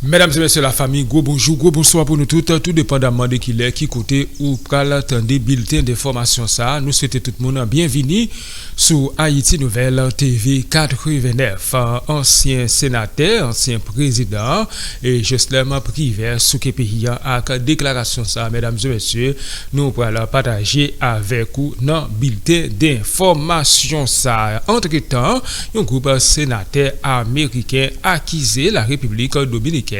Mesdames et messieurs la famille, gros bonjour, gros bonsoir pour nous toutes, tout dépendamment de qui l'est, qui côté ou pral attendre bulletin d'information ça. Nous souhaitons tout le monde bienvenue sur Haïti Nouvelle TV 89. Ancien sénateur, ancien président et Jocelyn Privé sous que pays avec déclaration ça, mesdames et messieurs, nous pourrons partager avec vous dans bulletin d'information ça. Entre-temps, un groupe sénateur américain accusé la République dominicaine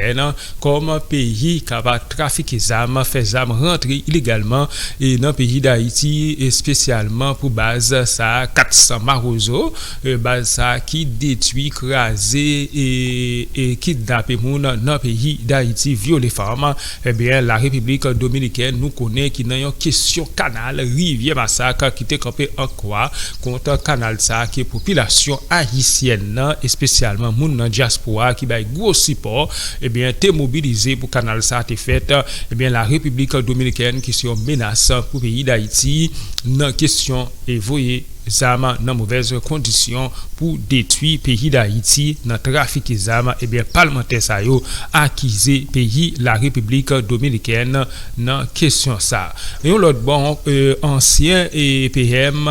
comme pays capable de trafiquer des armes, faire des armes rentrer illégalement et dans le pays d'Haïti, et spécialement pour base ça 400 Marozo, base ça qui détruit, crasé et kidnappé moun dans le pays d'Haïti, viole les femmes. Eh bien, la République dominicaine nous connaît qui n'a une question canal rivière massacre qui était campé en quoi contre canal ça qui est population haïtienne et spécialement moun dans diaspora qui bail gros support. Eh bien, t'es mobilisé pour canal ça t'es fait. Eh bien, la République dominicaine qui est une menace pour le pays d'Haïti dans question et voyez zama dans mauvaises conditions pour détruire pays d'Haïti dans trafic des armes. Et bien parlementaire ça yo accusé pays la République dominicaine dans question ça. Et l'autre bon ancien PM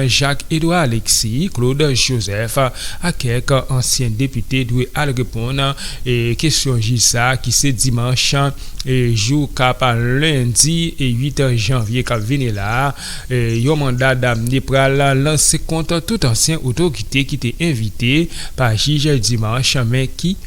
Jacques Edouard Alexis Claude Joseph à quelques anciens députés doit répondre et question ça qui c'est dimanche et jour cap lundi et 8 janvier qui vient là yo mandat d'amener pral lancer contre tout ancien autorité qui était invité par juge dimanche mais qui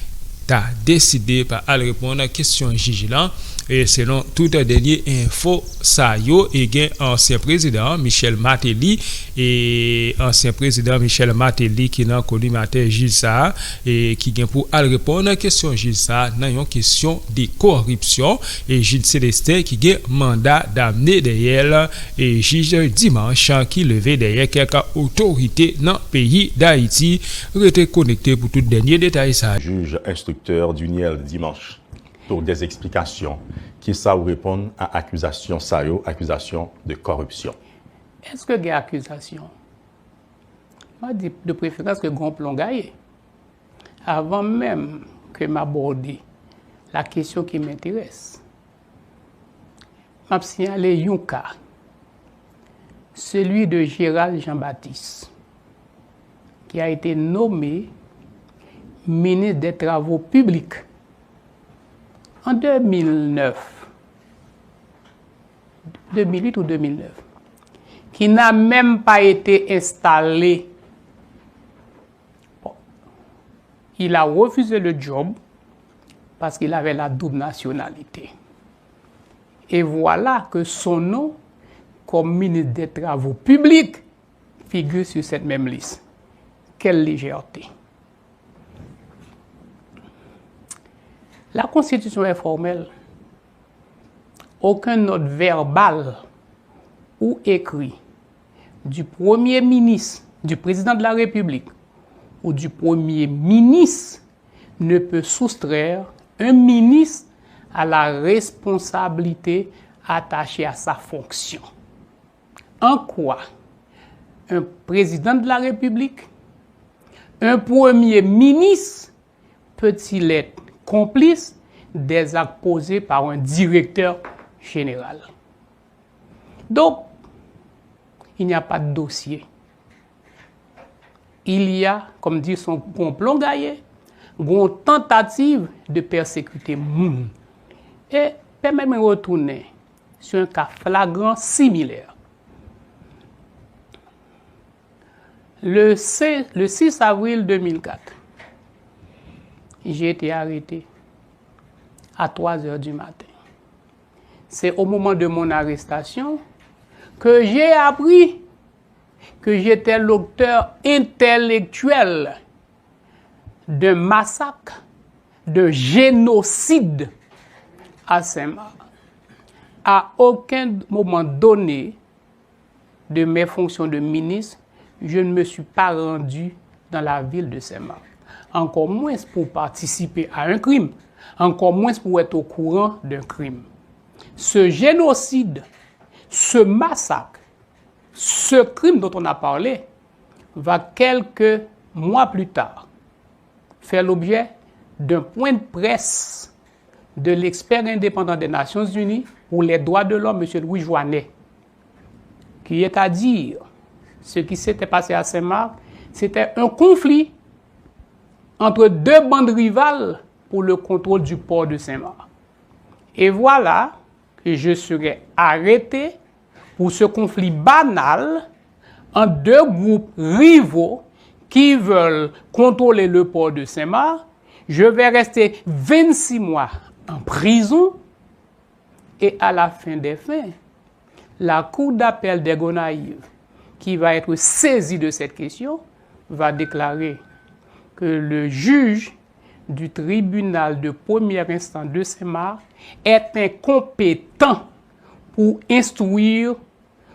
t'a décidé par répondre à question juge là. Et selon toute dernière info ça yo et gain ancien président Michel Martelly et ancien président Michel Martelly qui n'a collimateur juge ça et qui gain pour répondre à question juge ça dans une question de corruption et juge Célestin qui gain mandat d'amener derrière et juge dimanche qui levé derrière quelques autorités dans le pays d'Haïti. Restez connecté pour tout dernier détail ça. Juge instructeur du NIEL dimanche pour des explications qui savent répondre à accusation accusation de corruption. Est-ce que il y a accusation? Moi, je dis de préférence que Gon Plongaye. Avant même que m'aborder la question qui m'intéresse, m'a signalé un cas, celui de Gérald Jean-Baptiste, qui a été nommé ministre des Travaux publics en 2008 ou 2009, qui n'a même pas été installé. Bon. Il a refusé le job parce qu'il avait la double nationalité. Et voilà que son nom, comme ministre des Travaux publics, figure sur cette même liste. Quelle légèreté! La Constitution est formelle. Aucun note verbal ou écrit du Premier ministre, du Président de la République ou du Premier ministre ne peut soustraire un ministre à la responsabilité attachée à sa fonction. En quoi un Président de la République, un Premier ministre peut-il être complice des actes posés par un directeur général. Donc, il n'y a pas de dossier. Il y a, comme dit son complot gaillé, une tentative de persécuter moun. Et permettez-moi de retourner sur un cas flagrant similaire. Le 6 avril 2004, j'ai été arrêté à 3 heures du matin. C'est au moment de mon arrestation que j'ai appris que j'étais l'auteur intellectuel d'un massacre, de génocide à Saint-Marc. À aucun moment donné de mes fonctions de ministre, je ne me suis pas rendu dans la ville de Saint-Marc. Encore moins pour participer à un crime, encore moins pour être au courant d'un crime. Ce génocide, ce massacre, ce crime dont on a parlé, va quelques mois plus tard faire l'objet d'un point de presse de l'expert indépendant des Nations Unies pour les droits de l'homme, M. Louis Joannet, qui est à dire ce qui s'était passé à Saint-Marc, c'était un conflit entre deux bandes rivales pour le contrôle du port de Saint-Marc. Et voilà que je serai arrêté pour ce conflit banal entre deux groupes rivaux qui veulent contrôler le port de Saint-Marc. Je vais rester 26 mois en prison et à la fin des fins, la Cour d'appel des Gonaïves, qui va être saisie de cette question, va déclarer que le juge du tribunal de première instance de Saint-Marc est incompétent pour instruire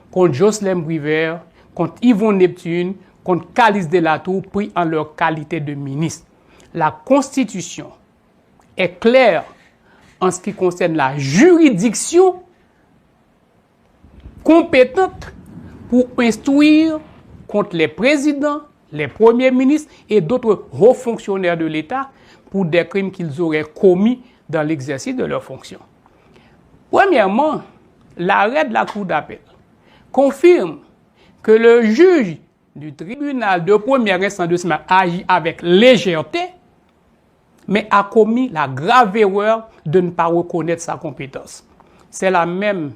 contre Jocelyn Briver, contre Yvon Neptune, contre Calice Delatour, pris en leur qualité de ministre. La Constitution est claire en ce qui concerne la juridiction compétente pour instruire contre les présidents, les premiers ministres et d'autres hauts fonctionnaires de l'État pour des crimes qu'ils auraient commis dans l'exercice de leurs fonctions. Premièrement, l'arrêt de la Cour d'appel confirme que le juge du tribunal de première instance de Saint-Marc agit avec légèreté, mais a commis la grave erreur de ne pas reconnaître sa compétence. C'est la même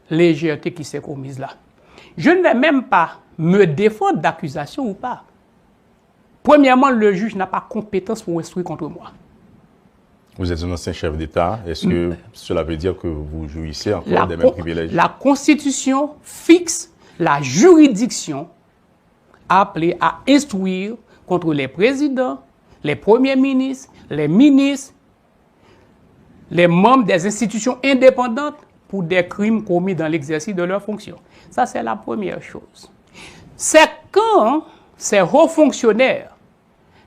légèreté qui s'est commise là. Je ne vais même pas me défendre d'accusation ou pas. Premièrement, le juge n'a pas compétence pour instruire contre moi. Vous êtes un ancien chef d'État. Est-ce que cela veut dire que vous jouissez encore des mêmes privilèges? La Constitution fixe la juridiction appelée à instruire contre les présidents, les premiers ministres, les ministres, les membres des institutions indépendantes pour des crimes commis dans l'exercice de leurs fonctions. Ça, c'est la première chose. C'est quand ces hauts fonctionnaires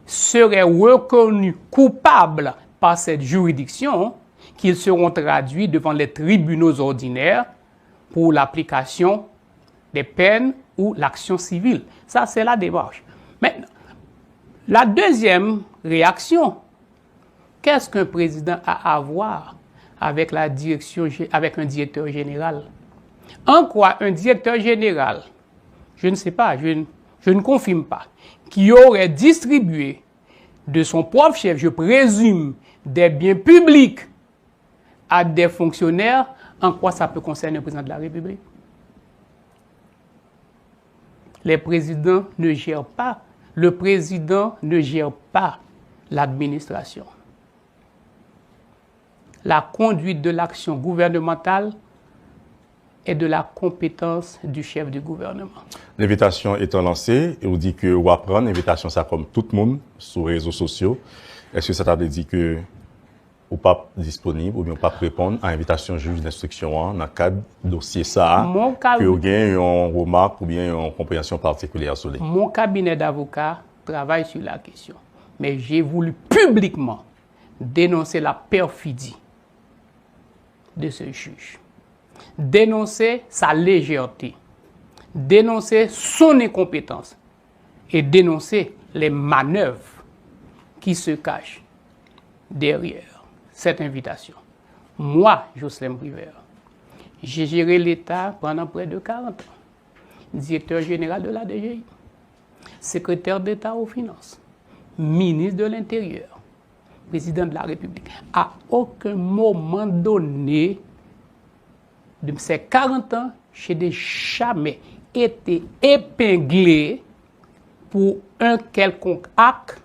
seraient reconnus coupables par cette juridiction qu'ils seront traduits devant les tribunaux ordinaires pour l'application des peines ou l'action civile. Ça, c'est la démarche. Maintenant, la deuxième réaction, qu'est-ce qu'un président a à voir avec la direction, avec un directeur général? En quoi un directeur général, je ne sais pas, je ne confirme pas, qui aurait distribué de son propre chef, je présume, des biens publics à des fonctionnaires, en quoi ça peut concerner le président de la République? Les présidents ne gèrent pas, le président ne gère pas l'administration. La conduite de l'action gouvernementale est de la compétence du chef du gouvernement. L'invitation étant lancée, et on dit que on va prendre l'invitation, ça comme tout le monde sur les réseaux sociaux. Est-ce que ça veut dire que ou pas disponible ou bien pas répondre à l'invitation juge d'instruction dans le cadre de dossier ça, que vous avez une remarque ou bien une compréhension particulière sur les. Mon cabinet d'avocats travaille sur la question, mais j'ai voulu publiquement dénoncer la perfidie de ce juge, dénoncer sa légèreté, dénoncer son incompétence et dénoncer les manœuvres qui se cachent derrière cette invitation. Moi, Jocelyn Briver, j'ai géré l'État pendant près de 40 ans, directeur général de la DGI, secrétaire d'État aux finances, ministre de l'Intérieur, président de la République. À aucun moment donné de ces 40 ans, je n'ai jamais été épinglé pour un quelconque acte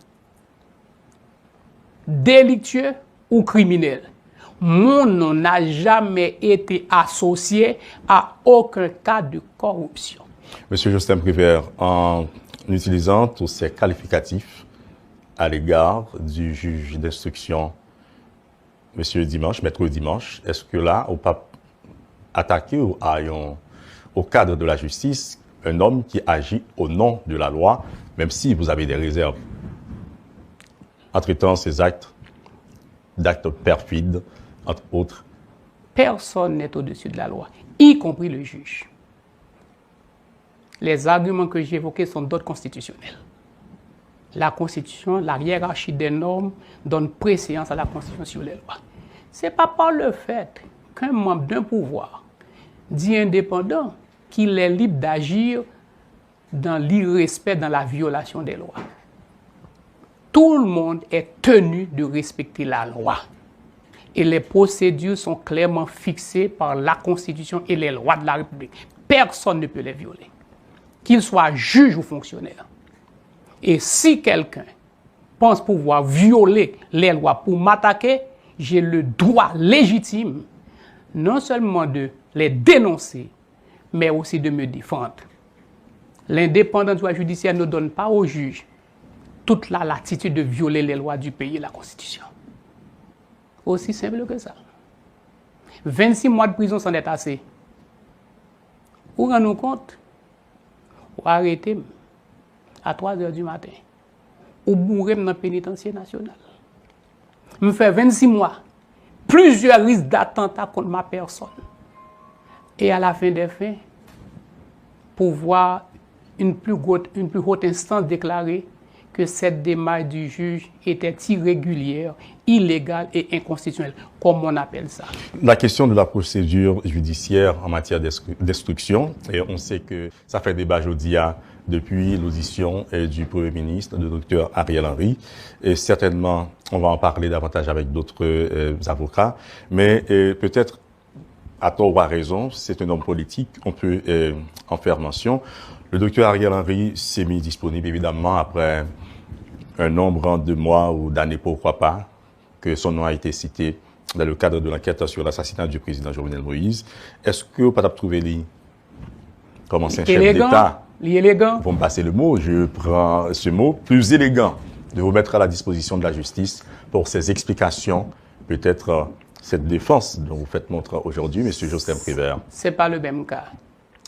délictueux ou criminel. Mon nom n'a jamais été associé à aucun cas de corruption. Monsieur Jocelyn Briver, en utilisant tous ces qualificatifs à l'égard du juge d'instruction, Monsieur Dimanche, Maître Dimanche, est-ce que là, on peut attaquer au cadre de la justice un homme qui agit au nom de la loi, même si vous avez des réserves en traitant ces actes d'actes perfides, entre autres? Personne n'est au-dessus de la loi, y compris le juge. Les arguments que j'ai évoqués sont d'ordre constitutionnel. la Constitution, la hiérarchie des normes donne préséance à la Constitution sur les lois. Ce n'est pas par le fait qu'un membre d'un pouvoir dit indépendant qu'il est libre d'agir dans l'irrespect, dans la violation des lois. Tout le monde est tenu de respecter la loi. Et les procédures sont clairement fixées par la Constitution et les lois de la République. Personne ne peut les violer, qu'il soit juge ou fonctionnaire. Et si quelqu'un pense pouvoir violer les lois pour m'attaquer, j'ai le droit légitime non seulement de les dénoncer, mais aussi de me défendre. L'indépendance du pouvoir judiciaire ne donne pas au juge toute la latitude de violer les lois du pays et la Constitution. Aussi simple que ça. 26 mois de prison, c'en est assez. Vous rendez compte? Vous arrêtez à 3h du matin. Ou bourrez dans le pénitencier national. Je me fais 26 mois. Plusieurs risques d'attentat contre ma personne. Et à la fin des fins, pour voir une plus haute instance déclarer que cette démarche du juge était irrégulière, illégale et inconstitutionnelle, comme on appelle ça. La question de la procédure judiciaire en matière d'instruction, et on sait que ça fait débat aujourd'hui depuis l'audition du Premier ministre, le docteur Ariel Henry, et certainement on va en parler davantage avec d'autres avocats, mais peut-être à tort ou à raison, c'est un homme politique, on peut en faire mention. Le docteur Ariel Henry s'est mis disponible évidemment après un nombre de mois ou d'années, pourquoi pas, que son nom a été cité dans le cadre de l'enquête sur l'assassinat du président Jovenel Moïse. Est-ce que vous pouvez trouver lui comme ancien chef d'État? Élégant. Vous me passez le mot, je prends ce mot, plus élégant, de vous mettre à la disposition de la justice pour ces explications, peut-être cette défense dont vous faites montre aujourd'hui, M. Jocelyn Prévert. Ce n'est pas le même cas.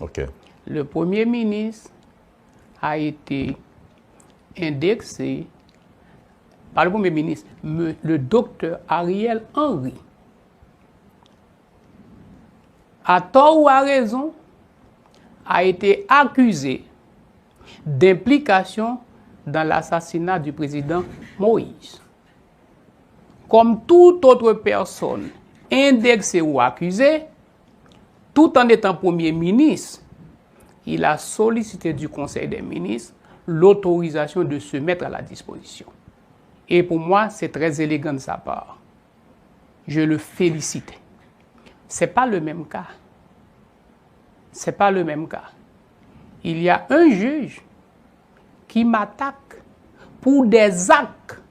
OK. Le Premier ministre a été indexé par le Premier ministre, le docteur Ariel Henry. À tort ou à raison, a été accusé d'implication dans l'assassinat du président Moïse. Comme toute autre personne indexée ou accusée, tout en étant Premier ministre, il a sollicité du Conseil des ministres l'autorisation de se mettre à la disposition. Et pour moi, c'est très élégant de sa part. Je le félicite. Ce n'est pas le même cas. Ce n'est pas le même cas. Il y a un juge qui m'attaque pour des actes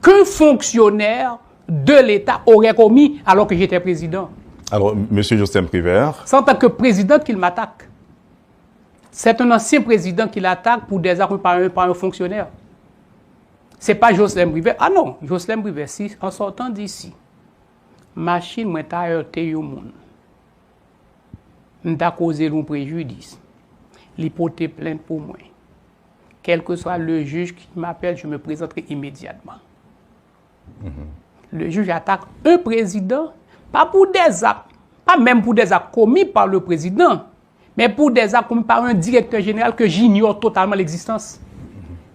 qu'un fonctionnaire de l'État aurait commis alors que j'étais président. Alors, M. Jocelyn Prévert. C'est en tant que président qu'il m'attaque. C'est un ancien président qui l'attaque pour des actes par un fonctionnaire. Ce n'est pas Jocelyn Prévert. Ah non, Jocelyn Prévert, si, en sortant d'ici, machine m'a heurté yo moun. M'a causé un préjudice. L'hypothèse plainte pour moi. Quel que soit le juge qui m'appelle, je me présenterai immédiatement. Le juge attaque un président, pas pour des actes, pas même pour des actes commis par le président, mais pour des actes commis par un directeur général que j'ignore totalement l'existence.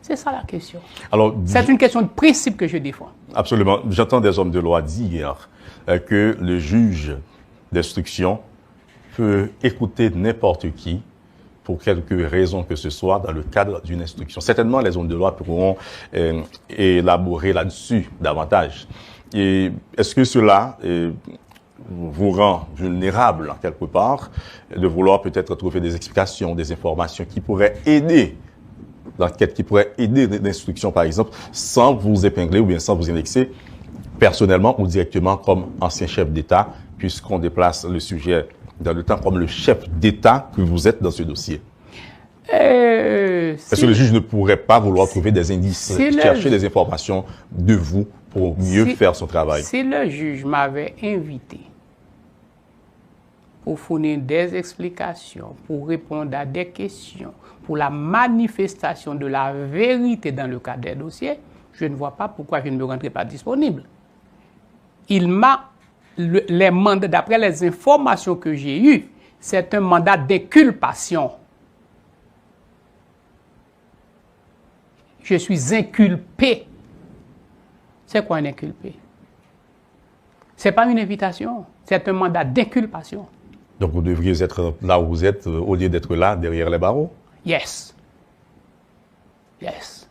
C'est ça la question. C'est une question de principe que je défends. Absolument. J'entends des hommes de loi dire que le juge d'instruction peut écouter n'importe qui pour quelque raison que ce soit dans le cadre d'une instruction. Certainement, les hommes de loi pourront élaborer là-dessus davantage. Et est-ce que cela vous rend vulnérable, en quelque part, de vouloir peut-être trouver des explications, des informations qui pourraient aider l'enquête, qui pourraient aider l'instruction, par exemple, sans vous épingler ou bien sans vous indexer personnellement ou directement comme ancien chef d'État, puisqu'on déplace le sujet dans le temps comme le chef d'État que vous êtes dans ce dossier? Est-ce que le juge ne pourrait pas vouloir trouver des indices, chercher des informations de vous pour mieux faire son travail? Si le juge m'avait invité pour fournir des explications, pour répondre à des questions, pour la manifestation de la vérité dans le cadre des dossiers, je ne vois pas pourquoi je ne me rendrai pas disponible. Il m'a les mandats, d'après les informations que j'ai eues, c'est un mandat d'inculpation. Je suis inculpé. C'est quoi un inculpé? Ce n'est pas une invitation, c'est un mandat d'inculpation. Donc vous devriez être là où vous êtes au lieu d'être là, derrière les barreaux? Yes. Yes.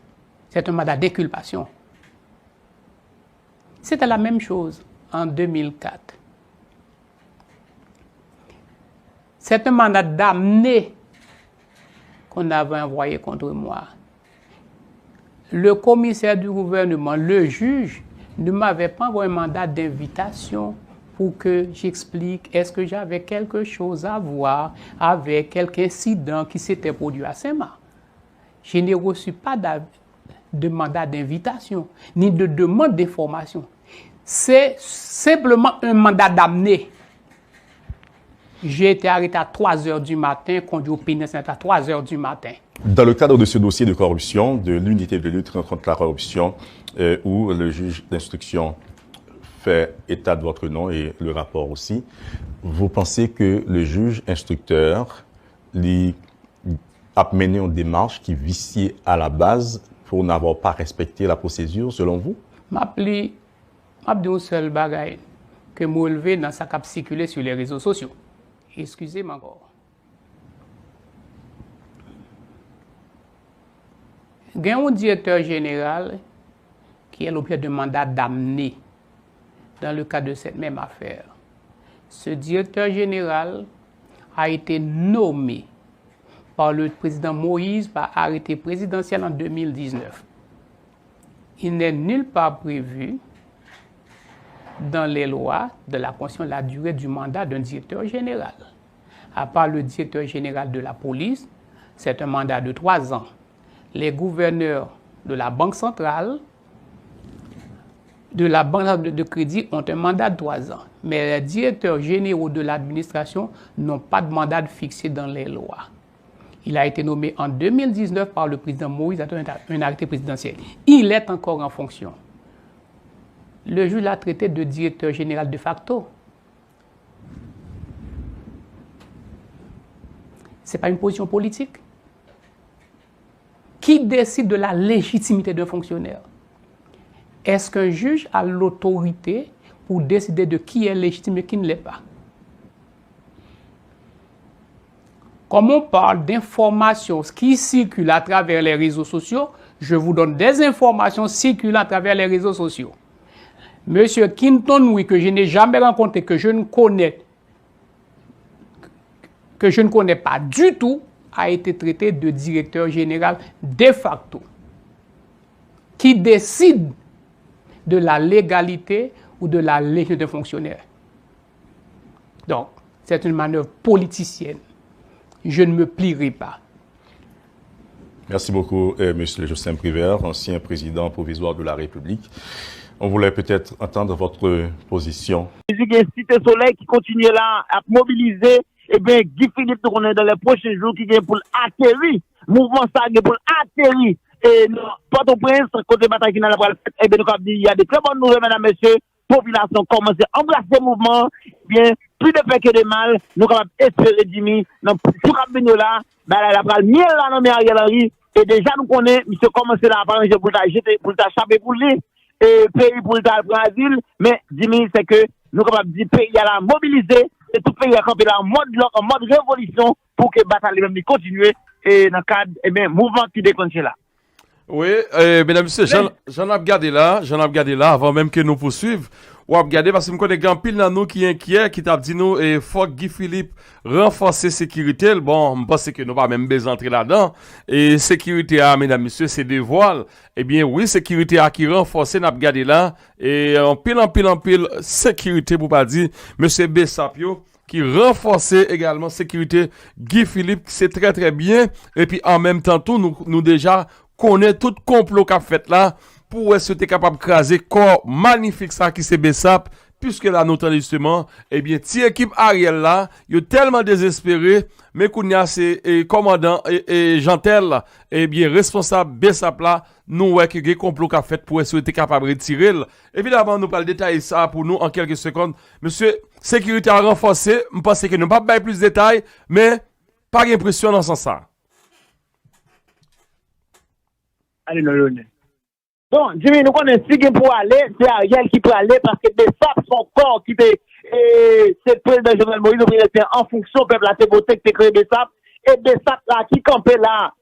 C'est un mandat d'inculpation. C'était la même chose en 2004. C'est un mandat d'amener qu'on avait envoyé contre moi. Le commissaire du gouvernement, le juge, ne m'avait pas envoyé un mandat d'invitation pour que j'explique est-ce que j'avais quelque chose à voir avec quelque incident qui s'était produit à Saint-Marc. Je n'ai reçu pas de mandat d'invitation, ni de demande d'information. C'est simplement un mandat d'amener. J'ai été arrêté à 3 heures du matin, conduit au pénitentiaire à 3 heures du matin. Dans le cadre de ce dossier de corruption, de l'unité de lutte contre la corruption, où le juge d'instruction fait état de votre nom et le rapport aussi, vous pensez que le juge instructeur a mené une démarche qui viciait à la base pour n'avoir pas respecté la procédure, selon vous? Je un seul bagage que je relevé dans sa cap circuler sur les réseaux sociaux. Excusez-moi encore. Il y a un directeur général qui est l'objet de mandat d'amener dans le cadre de cette même affaire. Ce directeur général a été nommé par le président Moïse par arrêté présidentiel en 2019. Il n'est nulle part prévu dans les lois de la Constitution la durée du mandat d'un directeur général. À part le directeur général de la police, c'est un mandat de 3 ans. Les gouverneurs de la Banque centrale, de la banque de crédit ont un mandat de 3 ans. Mais les directeurs généraux de l'administration n'ont pas de mandat fixé dans les lois. Il a été nommé en 2019 par le président Moïse à un arrêté présidentiel. Il est encore en fonction. Le juge l'a traité de directeur général de facto. Ce n'est pas une position politique. Qui décide de la légitimité d'un fonctionnaire? Est-ce qu'un juge a l'autorité pour décider de qui est légitime et qui ne l'est pas? Comme on parle d'informations qui circulent à travers les réseaux sociaux, je vous donne des informations circulant à travers les réseaux sociaux. Monsieur Quinton, oui, que je n'ai jamais rencontré, que je ne connais pas du tout, a été traité de directeur général de facto, qui décide de la légalité ou de la légitimité d'un fonctionnaire. Donc, c'est une manœuvre politicienne. Je ne me plierai pas. Merci beaucoup, Monsieur Jocelyn Privert, ancien président provisoire de la République. On voulait peut-être entendre votre position. Il y a une Cité Soleil qui continue là à mobiliser. Eh bien, Guy Philippe, on est dans les prochains jours qui vient pour atterrir. Mouvement ça pour atterrir. Et Port-au-Prince, côté bataille qui n'a pas le fait, eh bien, il y a des très bonnes nouvelles, mesdames, messieurs. Population commence à embrasser le mouvement. Eh bien, plus de fait que de mal, nous sommes espérer, Jimmy, dans tout le là, elle a pris le miel là, dans Ariel Henry. Et déjà, nous connaissons, monsieur commence là à parler pour t'achaper pour lui. Et pays pour le Brésil, mais Jimmy, c'est que nous sommes capables de dire pays à la mobiliser et tout pays à camper en mode révolution pour que la bataille même continue et dans le cadre du mouvement qui déclenche là. Oui, mesdames et messieurs, j'en ai regardé là avant même que nous poursuivions. Ou regarder parce que je connais grand pile dans nous qui est inquiet, qui t'a dit nous, et faut Guy Philippe renforcer sécurité. Bon, je pense que nous pas même besoin d'entrer là-dedans. Et sécurité, mesdames et messieurs, c'est des voiles. Eh bien, oui, sécurité qui renforcer, n'a regardé là. Et en pile, sécurité, pour pas dire, monsieur Bessapio, qui renforçait également sécurité. Guy Philippe, c'est très très bien. Et puis, en même temps, tout, nous déjà connaissons tout complot qu'a fait là. Pour être capable de craser corps magnifique ça qui c'est Bessap, puisque là, nous justement, eh bien, ti équipe Ariel là, il est tellement désespéré, mais qu'on y a c'est commandant et Jantel, eh bien, responsable Bessap là, nous, ouais, que des complots qu'a fait pour être capable de retirer. Évidemment, nous parlons détailler ça pour nous en quelques secondes. Monsieur, sécurité à renforcer, je pense que nous ne pouvons pas plus de détails, mais pas d'impression dans ce sens. Allez, non, Lionel. Bon, Jimmy, nous connaissons si pour aller, c'est Ariel qui peut aller parce que des sapes son corps qui était, c'est le président Jovenel Moïse, il était en fonction, peuple la Téboté qui créé des sapes, et des sapes là qui campaient là,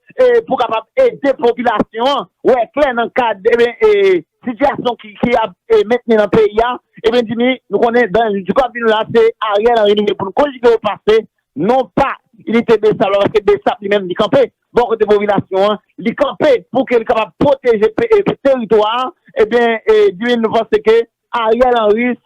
pour capable aider la population, ouais, clair dans le cadre, situation qui a maintenant dans le pays, et bien, Jimmy, nous connaissons dans du cabinet là, c'est Ariel Henry pour nous conjuguer au passé, non pas, il était des sapes, parce que des sapes lui-même, il campait. Bon côté population, les camper pour qu'elle capable protéger le territoire, eh bien, nous pensons que Ariel Henry,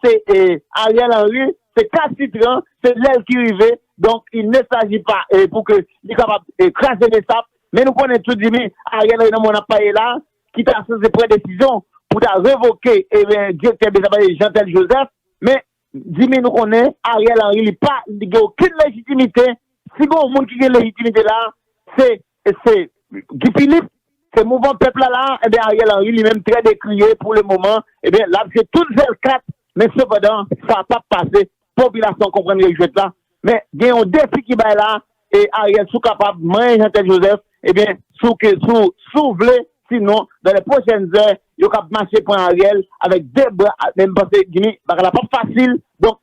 c'est casse-citron, c'est l'aile qui arrive, donc il ne s'agit pas pour que il capable craser les sapes, mais nous connaissons tout dit, Ariel Henry, on n'a pas là, qui t'a fait des prédécisions pour révoquer, eh bien, directeur des Jean-Tel Joseph, mais, dis-moi, nous connaissons, Ariel Henry, il n'a aucune légitimité, si bon, le monde qui a une légitimité là, c'est Guy Philippe, ce mouvement peuple là, eh bien, Ariel Henry lui-même très décrié pour le moment, eh bien, là, c'est tout le 4, mais cependant, ça va pas passer, population comprend les jeux là, mais, il y a un défi qui va là, et Ariel sous capable, moi, Jean-Tel Joseph, eh bien, sous vle, sinon, dans les prochaines heures, il y a marcher pour Ariel avec des bras, même parce que Guinée, bah, la pas facile, donc,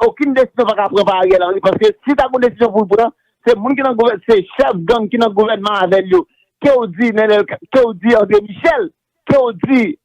aucune décision va prendre par Ariel Henry, parce que si tu as une décision pour le prendre, c'est moun qui c'est chef gang qui dans gouvernement avec lui qui ont dit André Michel qui ont dit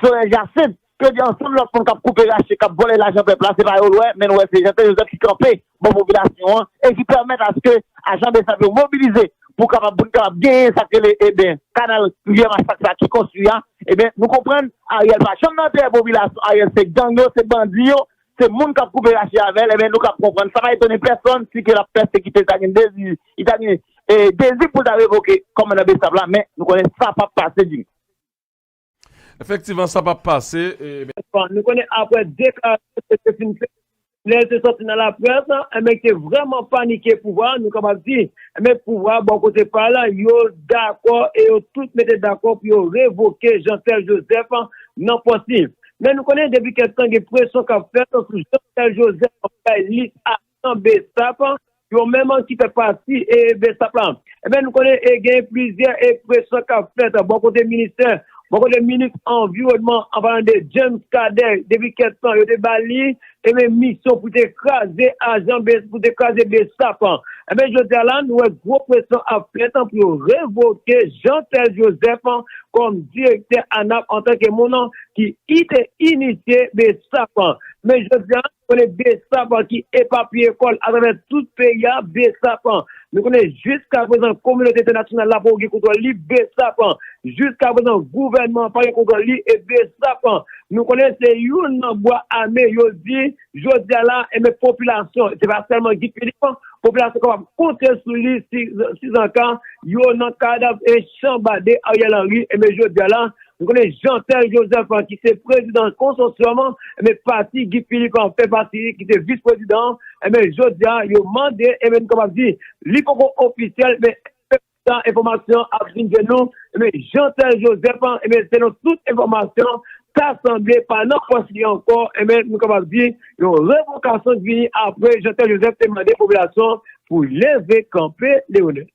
Sorel Jacinthe qui ont dit ensemble leur fond cap couper racher cap voler l'argent peuple là c'est pas ouais mais ouais c'est Jean-Tel Joseph qui campé bon population et qui permettent à ce que agent de ça mobiliser pour capable gagner ça que les bien canal rivière massacre qui construit et bien nous comprenons Ariel pas chambre dans la population Ariel c'est gang c'est bandit c'est le monde qui a coupé la chia avec, et bien nous comprendre. Ça va étonner personne si que la persécution a un désir, il a un désir pour révoquer comme on a dit ça là, mais nous connaissons ça pas passer. Effectivement, ça va passer. Nous connaissons après déclaration les sortis dans la presse, mais qui est vraiment paniqué pouvoir, nous comme dit, mais pouvoir, bon côté par là, yo d'accord et yo tout mettez d'accord pour révoquer Jean-Tel Joseph, non possible. Mais nous connaissons depuis quelques temps des pressions qu'a fait sur Jean-Tel Joseph, liste à Bessap, qui ont même qui fait partie et Bessap. Eh bien, nous connaissons plusieurs pressions qu'a fait, bon côté ministère, bon côté ministre environnement, en parlant de James Kader, depuis quelques temps, il y a des Bali, et mes missions pour écraser agent pour écraser Bessap. Eh bien, je dis là, nous avons gros pression à faire pour révoquer Jean-Tel Joseph comme directeur ANAP en tant que mon nom qui était initié Bessap. Mais je dis là, nous connaissons Bessap qui est papier école à travers tout le pays, Bessap. Nous connaissons jusqu'à présent la communauté internationale là pour contre lui Bessap. Jusqu'à présent, le gouvernement par contre lui et Bessap. Nous connaissons une bois armé, yo dit, je dis là, et mes populations, c'est pas seulement Guy Philippe, population comme compter sur lui, 6 ans, yo nan cadavre et chambardé Ariel Henry, et mes je dis là, nous connaissons Jean-Tel Joseph, qui est président consortium, mais parti Guy Philippe en fait partie, qui est vice-président, et mes je dis, yo mandé, et même comme on dit, l'hypocrite officiel, mais information à de nous, mais Jean-Tel Joseph, et mais c'est notre toute information, assemblée par n'importe qui encore, et même nous comme dire, une révocation de venir après Jean-Tel Joseph demandé population pour lever camper Léonel.